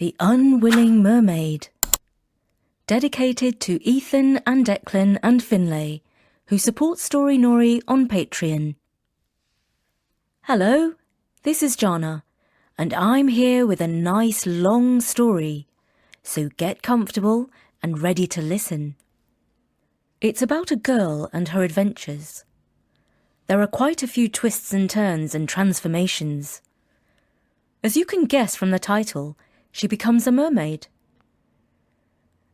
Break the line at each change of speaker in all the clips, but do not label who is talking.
The Unwilling Mermaid. Dedicated to Ethan and Declan and Finlay, who support Story Nori on Patreon. Hello, this is Jana, and I'm here with a nice long story, so get comfortable and ready to listen. It's about a girl and her adventures. There are quite a few twists and turns and transformations. As you can guess from the title, she becomes a mermaid.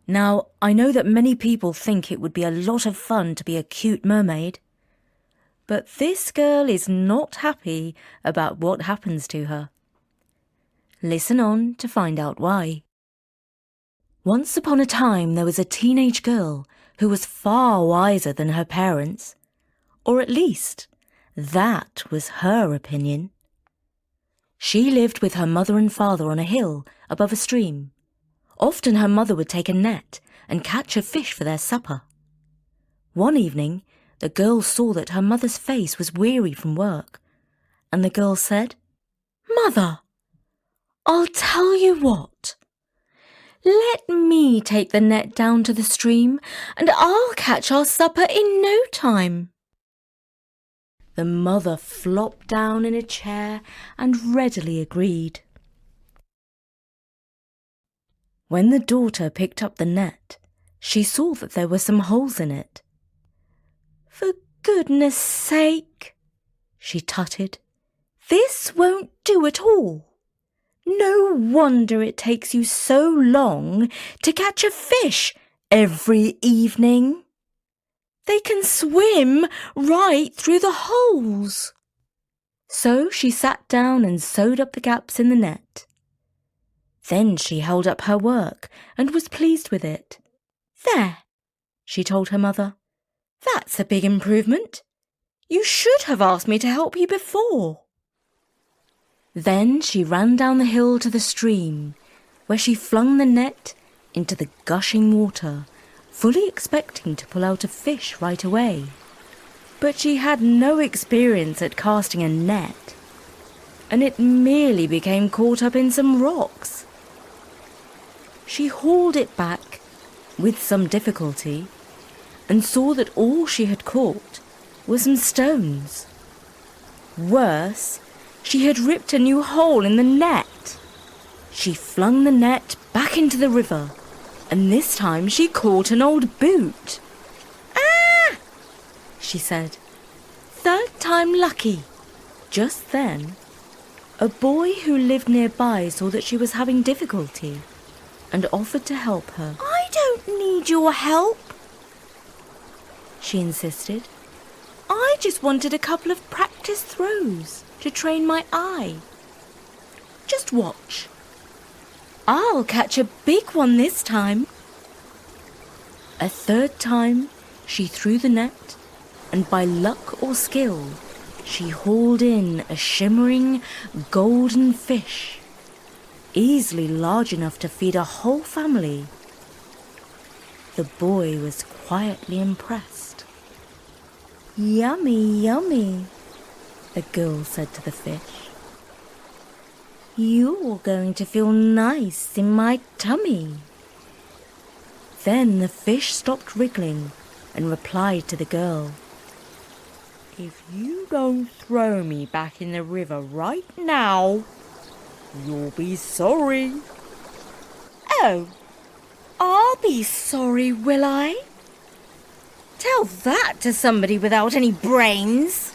Now, I know that many people think it would be a lot of fun to be a cute mermaid, but this girl is not happy about what happens to her. Listen on to find out why. Once upon a time, there was a teenage girl who was far wiser than her parents, or at least, that was her opinion. She lived with her mother and father on a hill above a stream. Often her mother would take a net and catch a fish for their supper. One evening, the girl saw that her mother's face was weary from work, and the girl said, "Mother, I'll tell you what. Let me take the net down to the stream, and I'll catch our supper in no time." The mother flopped down in a chair and readily agreed. When the daughter picked up the net, she saw that there were some holes in it. "For goodness sake," she tutted, "this won't do at all. No wonder it takes you so long to catch a fish every evening. They can swim right through the holes." So she sat down and sewed up the gaps in the net. Then she held up her work and was pleased with it. "There," she told her mother. "That's a big improvement. You should have asked me to help you before." Then she ran down the hill to the stream, where she flung the net into the gushing water, fully expecting to pull out a fish right away. But she had no experience at casting a net, and it merely became caught up in some rocks. She hauled it back, with some difficulty, and saw that all she had caught were some stones. Worse, she had ripped a new hole in the net. She flung the net back into the river, and this time she caught an old boot. "Ah!" she said. "Third time lucky." Just then, a boy who lived nearby saw that she was having difficulty and offered to help her. "I don't need your help," she insisted. "I just wanted a couple of practice throws to train my eye. Just watch. I'll catch a big one this time." A third time, she threw the net, and by luck or skill, she hauled in a shimmering golden fish, easily large enough to feed a whole family. The boy was quietly impressed. "Yummy, yummy," the girl said to the fish. "You're going to feel nice in my tummy." Then the fish stopped wriggling and replied to the girl, "If you don't throw me back in the river right now, you'll be sorry." "Oh, I'll be sorry, will I? Tell that to somebody without any brains,"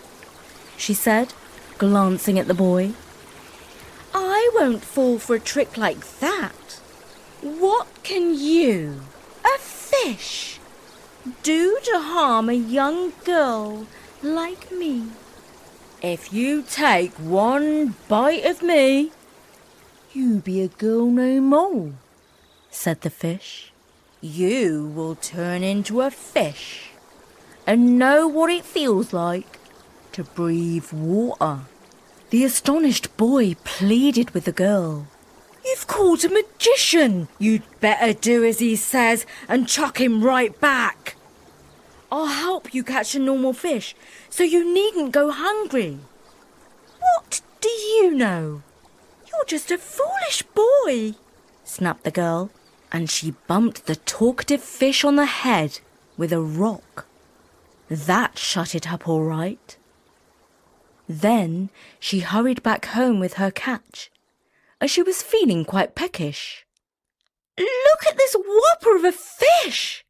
she said, glancing at the boy. "I won't fall for a trick like that. What can you, a fish, do to harm a young girl like me? If you take one bite of me, you be a girl no more," said the fish. "You will turn into a fish and know what it feels like to breathe water." The astonished boy pleaded with the girl. "You've caught a magician. You'd better do as he says and chuck him right back. I'll help you catch a normal fish, so you needn't go hungry." "What do you know? You're just a foolish boy." snapped the girl, and she bumped the talkative fish on the head with a rock. That shut it up all right. Then she hurried back home with her catch, as she was feeling quite peckish. "Look at this whopper of a fish,"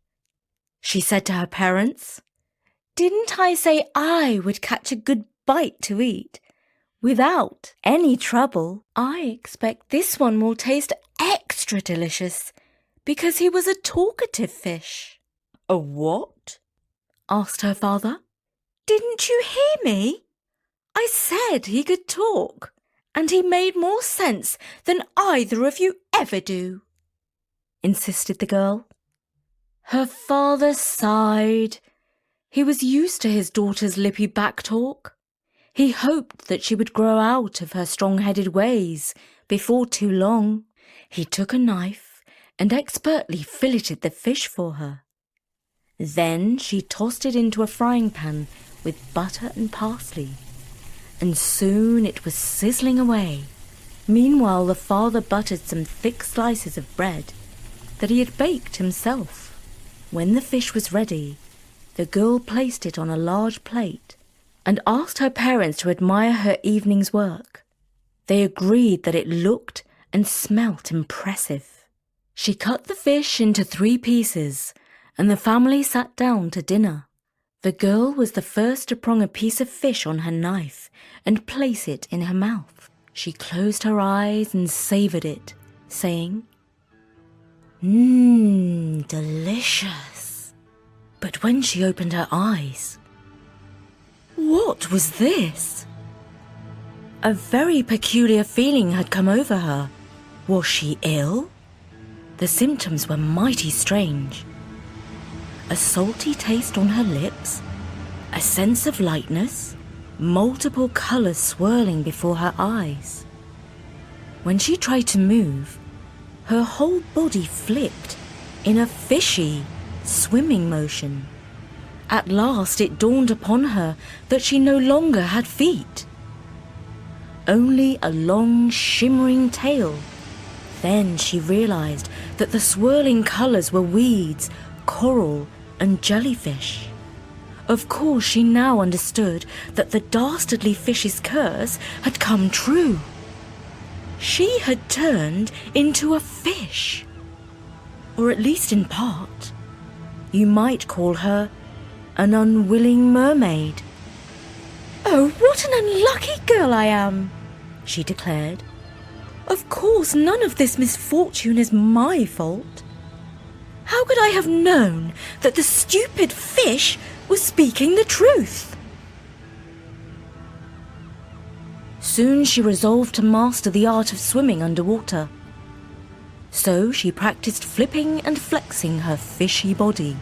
she said to her parents. "Didn't I say I would catch a good bite to eat without any trouble? I expect this one will taste extra delicious because he was a talkative fish." "A what?" asked her father. "Didn't you hear me? I said he could talk, and he made more sense than either of you ever do," insisted the girl. Her father sighed. He was used to his daughter's lippy back talk. He hoped that she would grow out of her strong-headed ways before too long. He took a knife and expertly filleted the fish for her. Then she tossed it into a frying pan with butter and parsley, and soon it was sizzling away. Meanwhile, the father buttered some thick slices of bread that he had baked himself. When the fish was ready, the girl placed it on a large plate and asked her parents to admire her evening's work. They agreed that it looked and smelt impressive. She cut the fish into 3 pieces, and the family sat down to dinner. The girl was the first to prong a piece of fish on her knife and place it in her mouth. She closed her eyes and savoured it, saying, delicious." But when she opened her eyes, what was this? A very peculiar feeling had come over her. Was she ill? The symptoms were mighty strange. A salty taste on her lips, a sense of lightness, multiple colours swirling before her eyes. When she tried to move, her whole body flipped in a fishy, swimming motion. At last it dawned upon her that she no longer had feet, only a long shimmering tail. Then she realised that the swirling colours were weeds, coral and jellyfish. Of course she now understood that the dastardly fish's curse had come true. She had turned into a fish, or at least in part. You might call her an unwilling mermaid. "Oh, what an unlucky girl I am," she declared. "Of course, none of this misfortune is my fault. How could I have known that the stupid fish was speaking the truth?" Soon she resolved to master the art of swimming underwater. So she practiced flipping and flexing her fishy body.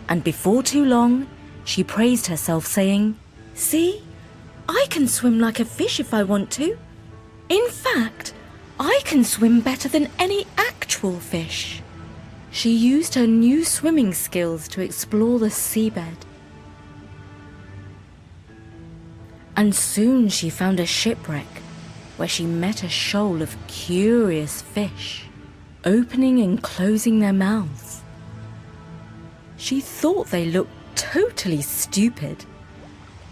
And before too long, she praised herself, saying, "See, I can swim like a fish if I want to. In fact, I can swim better than any actual fish." She used her new swimming skills to explore the seabed. And soon she found a shipwreck where she met a shoal of curious fish, opening and closing their mouths. She thought they looked totally stupid,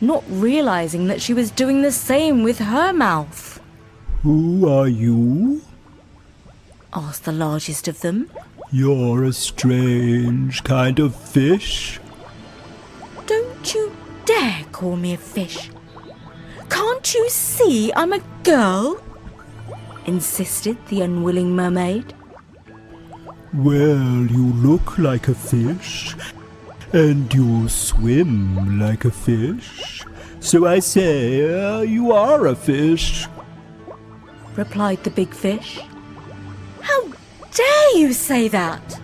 not realizing that she was doing the same with her mouth.
"Who are you?"
asked the largest of them.
"You're a strange kind of fish."
"Don't you dare call me a fish. Can't you see I'm a girl?" insisted the unwilling mermaid.
"Well, you look like a fish, and you swim like a fish, so I say you are a fish,"
replied the big fish. "How dare you say that?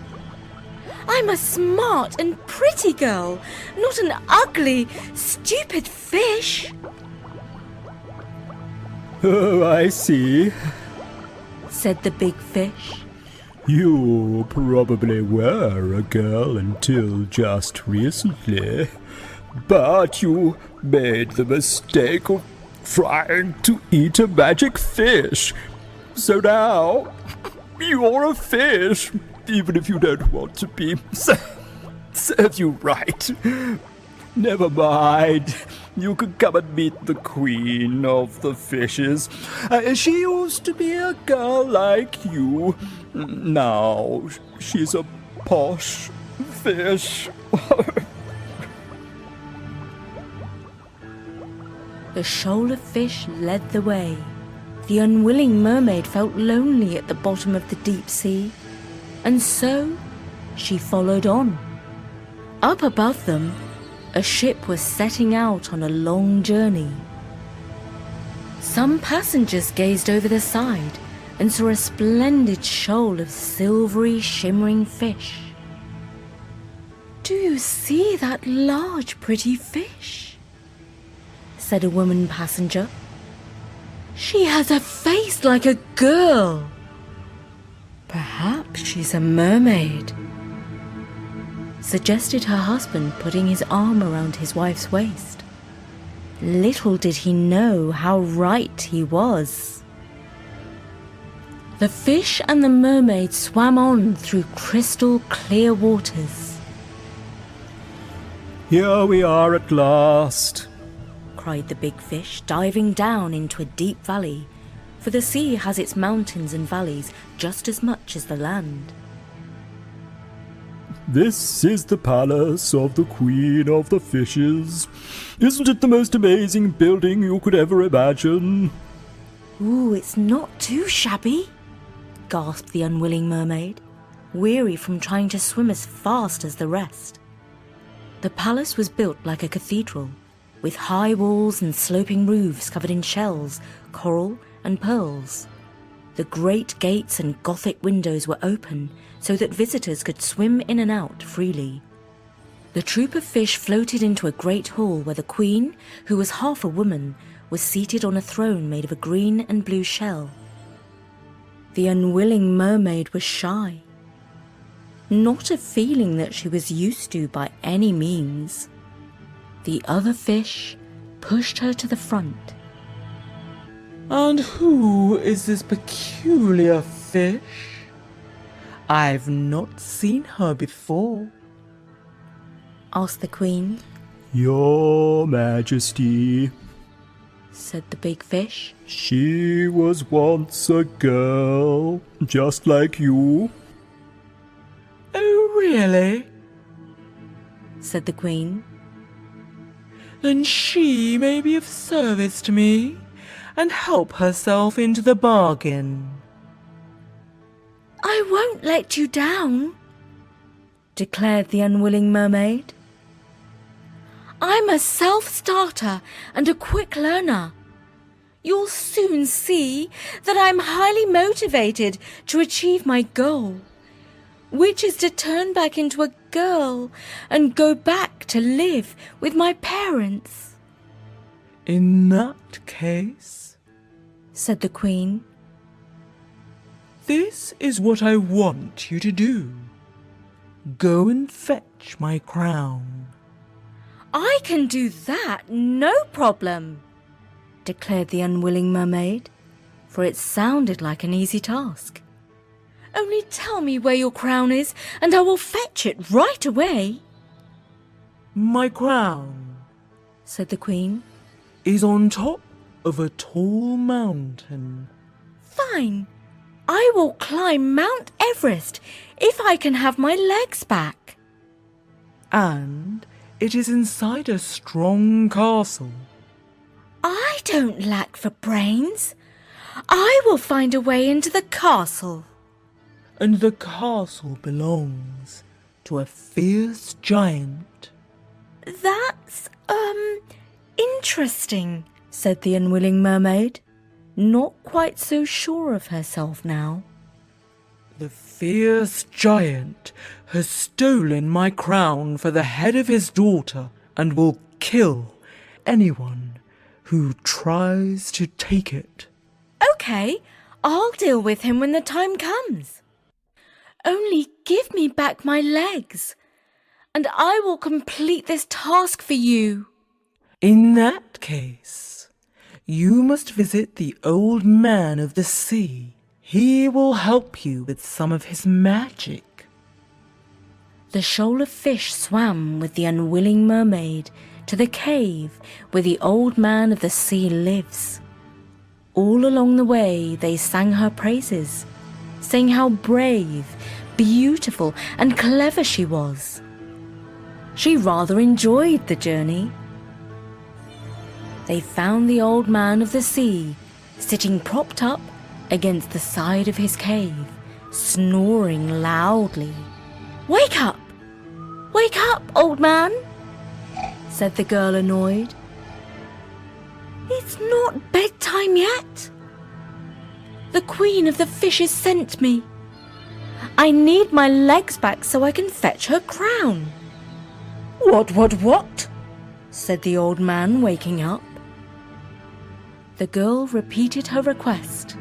I'm a smart and pretty girl, not an ugly, stupid fish."
"Oh, I see,"
said the big fish.
"You probably were a girl until just recently, but you made the mistake of trying to eat a magic fish. So now You're a fish, even if you don't want to be. Serves you right. Never mind. You can come and meet the queen of the fishes. She used to be a girl like you. Now she's a posh fish.
The shoal of fish led the way. The unwilling mermaid felt lonely at the bottom of the deep sea, and so she followed on. Up above them, a ship was setting out on a long journey. Some passengers gazed over the side and saw a splendid shoal of silvery, shimmering fish. "Do you see that large, pretty fish?" said a woman passenger. "She has a face like a girl. Perhaps she's a mermaid," suggested her husband, putting his arm around his wife's waist. Little did he know how right he was. The fish and the mermaid swam on through crystal clear waters.
Here we are at last,
cried the big fish, diving down into a deep valley, for the sea has its mountains and valleys just as much as the land.
This is the palace of the Queen of the Fishes. Isn't it the most amazing building you could ever imagine?
"Ooh, it's not too shabby," gasped the unwilling mermaid, weary from trying to swim as fast as the rest. The palace was built like a cathedral, with high walls and sloping roofs covered in shells, coral and pearls. The great gates and Gothic windows were open so that visitors could swim in and out freely. The troop of fish floated into a great hall where the queen, who was half a woman, was seated on a throne made of a green and blue shell. The unwilling mermaid was shy, not a feeling that she was used to by any means. The other fish pushed her to the front.
"And who is this peculiar fish? I've not seen her before,"
asked the queen.
Your Majesty,
said the big fish.
She was once a girl, just like you.
"Oh, really?"
said the queen.
"Then she may be of service to me, and help herself into the bargain."
"I won't let you down," declared the unwilling mermaid. "I'm a self-starter and a quick learner. You'll soon see that I'm highly motivated to achieve my goal, which is to turn back into a girl and go back to live with my parents."
"In that case,"
said the queen,
"this is what I want you to do. Go and fetch my crown."
"I can do that, no problem," declared the unwilling mermaid, for it sounded like an easy task. "Only tell me where your crown is, and I will fetch it right away."
"My crown,"
said the queen.
"is on top of a tall mountain."
"Fine. I will climb Mount Everest if I can have my legs back."
"And it is inside a strong castle."
"I don't lack for brains. I will find a way into the castle."
"And the castle belongs to a fierce giant."
"That's, interesting," said the unwilling mermaid, not quite so sure of herself now.
"The fierce giant has stolen my crown for the head of his daughter and will kill anyone who tries to take it."
"Okay, I'll deal with him when the time comes. Only give me back my legs, and I will complete this task for you."
"In that case, you must visit the old man of the sea. He will help you with some of his magic.
The shoal of fish swam with the unwilling mermaid to the cave where the old man of the sea lives. All along the way they sang her praises, saying how brave, beautiful, and clever she was. She rather enjoyed the journey. They found the old man of the sea sitting propped up against the side of his cave, snoring loudly. "Wake up! Wake up, old man!" said the girl, annoyed. "It's not bedtime yet. The Queen of the Fishes sent me. I need my legs back so I can fetch her crown." What? said the old man, waking up. The girl repeated her request.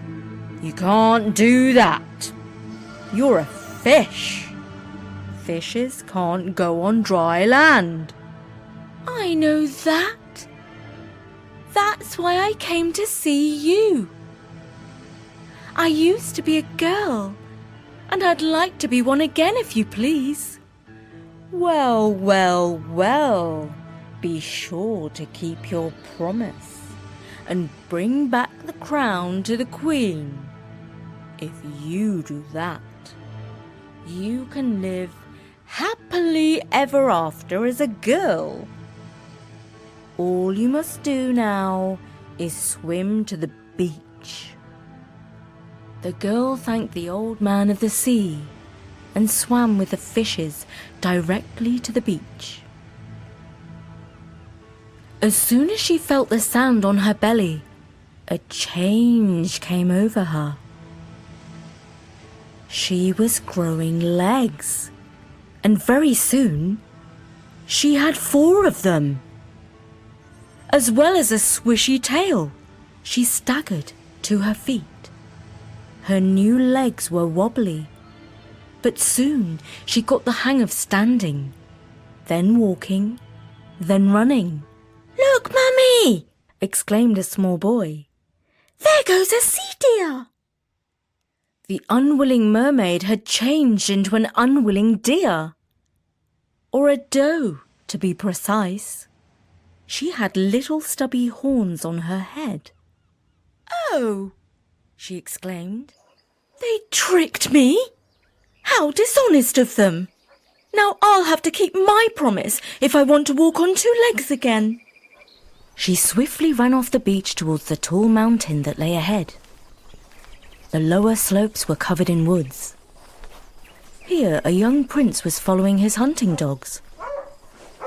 "You can't do that. You're a fish. Fishes can't go on dry land." "I know that. That's why I came to see you. I used to be a girl, and I'd like to be one again if you please." Well. Be sure to keep your promise and bring back the crown to the Queen. If you do that, you can live happily ever after as a girl. All you must do now is swim to the beach." The girl thanked the old man of the sea and swam with the fishes directly to the beach. As soon as she felt the sand on her belly, a change came over her. She was growing legs, and very soon she had 4 of them. As well as a swishy tail, she staggered to her feet. Her new legs were wobbly, but soon she got the hang of standing, then walking, then running. "Look, Mummy!" exclaimed a small boy. "There goes a sea deer!" The unwilling mermaid had changed into an unwilling deer, or a doe, to be precise. She had little stubby horns on her head. "Oh!" she exclaimed. "They tricked me! How dishonest of them! Now I'll have to keep my promise if I want to walk on 2 legs again." She swiftly ran off the beach towards the tall mountain that lay ahead. The lower slopes were covered in woods. Here a young prince was following his hunting dogs.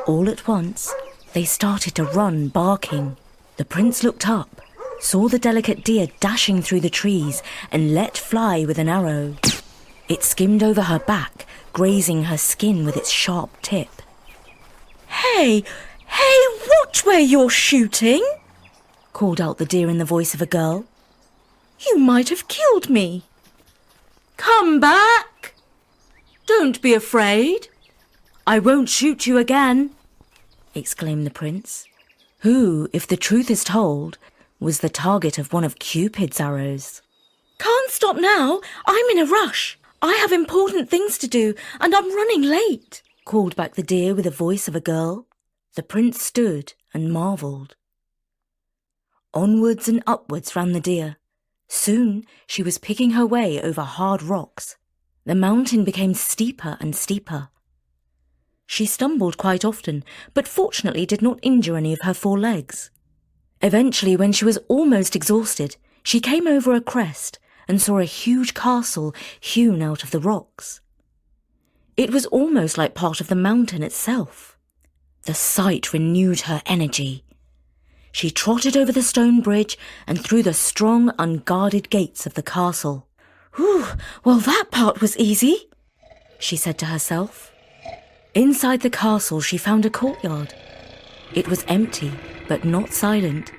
All at once, they started to run, barking. The prince looked up, saw the delicate deer dashing through the trees, and let fly with an arrow. It skimmed over her back, grazing her skin with its sharp tip. Hey, watch where you're shooting!" called out the deer in the voice of a girl. "You might have killed me." "Come back! Don't be afraid. I won't shoot you again," exclaimed the prince, who, if the truth is told, was the target of one of Cupid's arrows. "Can't stop now. I'm in a rush. I have important things to do, and I'm running late," called back the deer with the voice of a girl. The prince stood and marvelled. Onwards and upwards ran the deer. Soon she was picking her way over hard rocks. The mountain became steeper and steeper. She stumbled quite often, but fortunately did not injure any of her 4 legs. Eventually, when she was almost exhausted, she came over a crest and saw a huge castle hewn out of the rocks. It was almost like part of the mountain itself. The sight renewed her energy. She trotted over the stone bridge and through the strong, unguarded gates of the castle. "Whew, well, that part was easy," she said to herself. Inside the castle, she found a courtyard. It was empty, but not silent,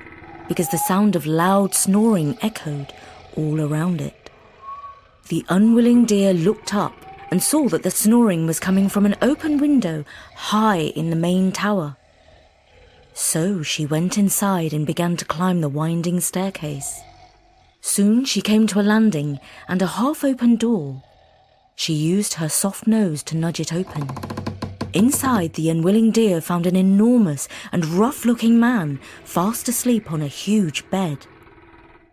because the sound of loud snoring echoed all around it. The unwilling deer looked up and saw that the snoring was coming from an open window high in the main tower. So she went inside and began to climb the winding staircase. Soon she came to a landing and a half-open door. She used her soft nose to nudge it open. Inside, the unwilling deer found an enormous and rough-looking man fast asleep on a huge bed.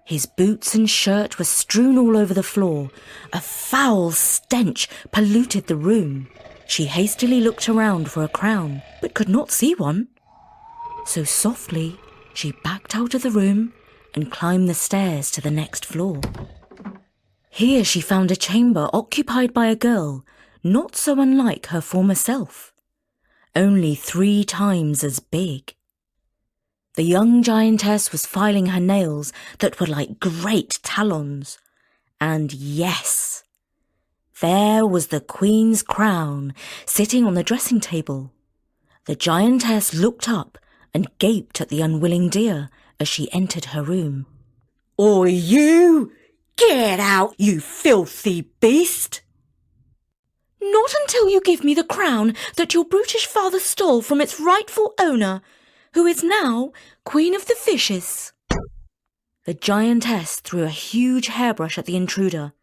His boots and shirt were strewn all over the floor. A foul stench polluted the room. She hastily looked around for a crown, but could not see one. So softly, she backed out of the room and climbed the stairs to the next floor. Here she found a chamber occupied by a girl not so unlike her former self, only 3 times as big. The young giantess was filing her nails that were like great talons. And yes, there was the queen's crown sitting on the dressing table. The giantess looked up and gaped at the unwilling deer as she entered her room. "Oi, you! Get out, you filthy beast!" "Not until you give me the crown that your brutish father stole from its rightful owner, who is now Queen of the Fishes." The giantess threw a huge hairbrush at the intruder.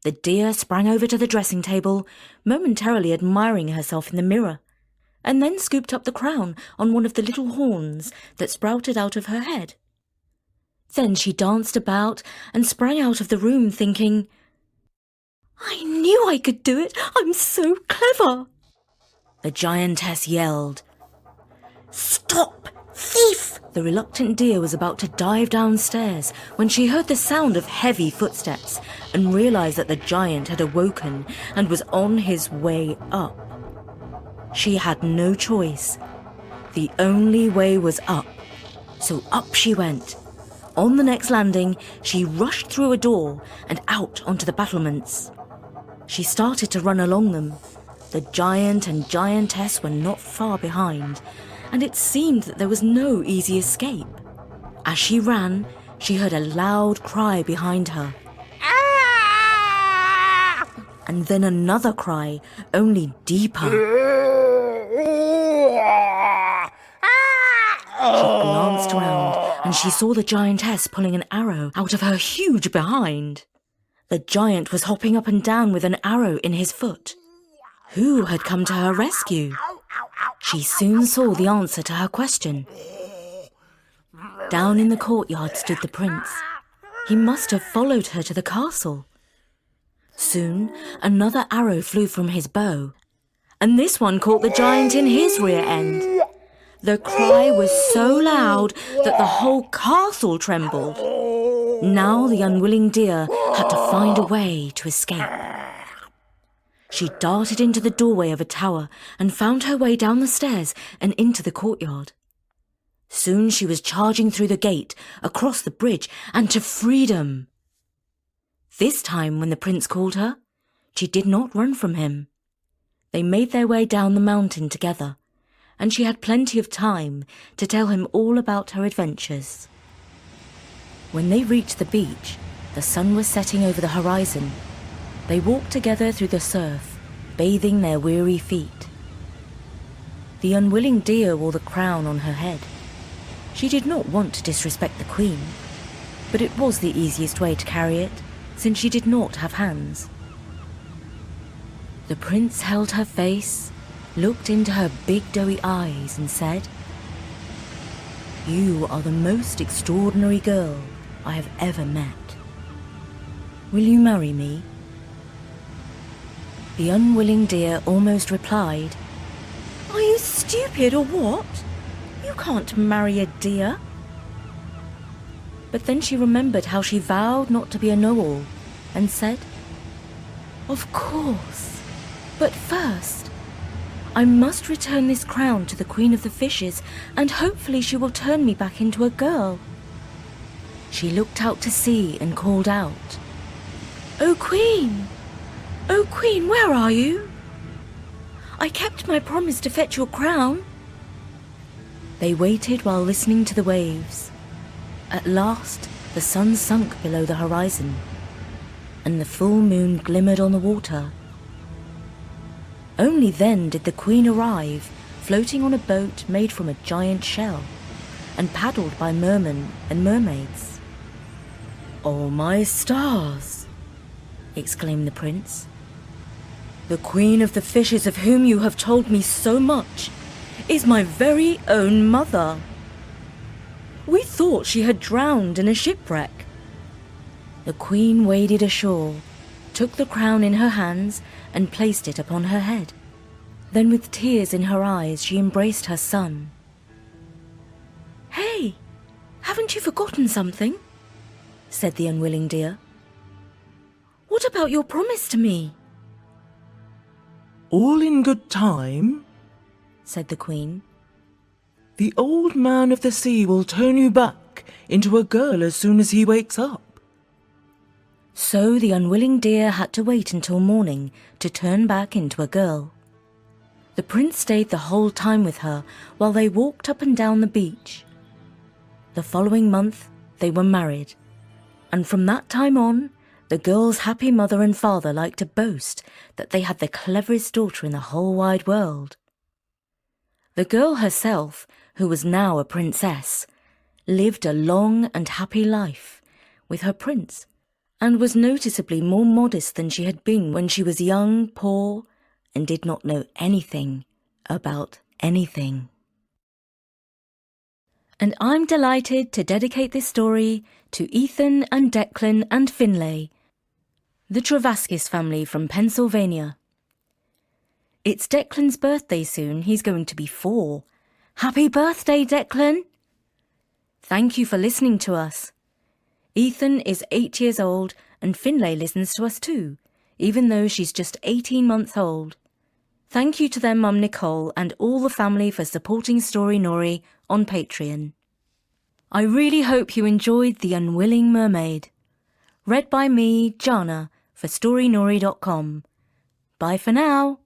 The deer sprang over to the dressing table, momentarily admiring herself in the mirror, and then scooped up the crown on one of the little horns that sprouted out of her head. Then she danced about and sprang out of the room thinking, "I knew I could do it! I'm so clever!" The giantess yelled, "Stop, thief!" The reluctant deer was about to dive downstairs when she heard the sound of heavy footsteps and realized that the giant had awoken and was on his way up. She had no choice. The only way was up, so up she went. On the next landing, she rushed through a door and out onto the battlements. She started to run along them. The giant and giantess were not far behind, and it seemed that there was no easy escape. As she ran, she heard a loud cry behind her. And then another cry, only deeper. She glanced round and she saw the giantess pulling an arrow out of her huge behind. The giant was hopping up and down with an arrow in his foot. Who had come to her rescue? She soon saw the answer to her question. Down in the courtyard stood the prince. He must have followed her to the castle. Soon, another arrow flew from his bow, and this one caught the giant in his rear end. The cry was so loud that the whole castle trembled. Now the unwilling deer had to find a way to escape. She darted into the doorway of a tower and found her way down the stairs and into the courtyard. Soon she was charging through the gate, across the bridge, and to freedom. This time, when the prince called her, she did not run from him. They made their way down the mountain together, and she had plenty of time to tell him all about her adventures. When they reached the beach, the sun was setting over the horizon. They walked together through the surf, bathing their weary feet. The unwilling deer wore the crown on her head. She did not want to disrespect the queen, but it was the easiest way to carry it, since she did not have hands. The prince held her face, looked into her big doughy eyes and said, "You are the most extraordinary girl I have ever met. Will you marry me?" The unwilling deer almost replied, "Are you stupid or what? You can't marry a deer." But then she remembered how she vowed not to be a know-all and said, "Of course, but first, I must return this crown to the Queen of the Fishes, and hopefully she will turn me back into a girl." She looked out to sea and called out, "Oh Queen! Oh Queen, where are you? I kept my promise to fetch your crown." They waited while listening to the waves. At last, the sun sunk below the horizon, and the full moon glimmered on the water. Only then did the queen arrive, floating on a boat made from a giant shell, and paddled by mermen and mermaids. "Oh my stars!" exclaimed the prince. "The queen of the fishes of whom you have told me so much is my very own mother. We thought she had drowned in a shipwreck." The queen waded ashore, took the crown in her hands and placed it upon her head. Then with tears in her eyes she embraced her son. "Hey, haven't you forgotten something?" said the unwilling deer. "What about your promise to me?"
"All in good time,"
said the queen.
"The old man of the sea will turn you back into a girl as soon as he wakes up."
So the unwilling deer had to wait until morning to turn back into a girl. The prince stayed the whole time with her while they walked up and down the beach. The following month they were married, and from that time on, the girl's happy mother and father liked to boast that they had the cleverest daughter in the whole wide world. The girl herself, who was now a princess, lived a long and happy life with her prince, and was noticeably more modest than she had been when she was young, poor, and did not know anything about anything. And I'm delighted to dedicate this story to Ethan and Declan and Finlay, the Travaskis family from Pennsylvania. It's Declan's birthday soon. He's going to be 4. Happy birthday, Declan! Thank you for listening to us. Ethan is 8 years old and Finlay listens to us too, even though she's just 18 months old. Thank you to their mum Nicole and all the family for supporting Story Nori on Patreon. I really hope you enjoyed The Unwilling Mermaid. Read by me, Jana, for StoryNori.com. Bye for now.